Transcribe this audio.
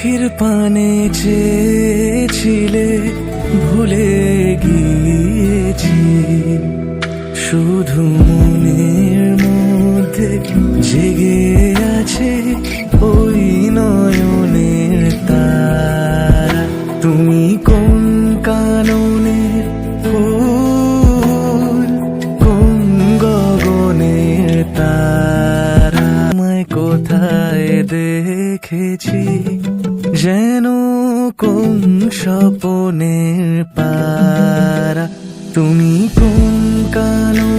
চোখের পানে চেয়েছিলে, ভুলে গিয়েছি। শুধু মনের মধ্যে জেগে আছে ওই নয়নের তারা। তুমি কোন কাননের ফুল, কোন গগনের তারা। আমায় কোথায় দেখেছি যেন কোন স্বপনের পারা। তুমি কোন কাননের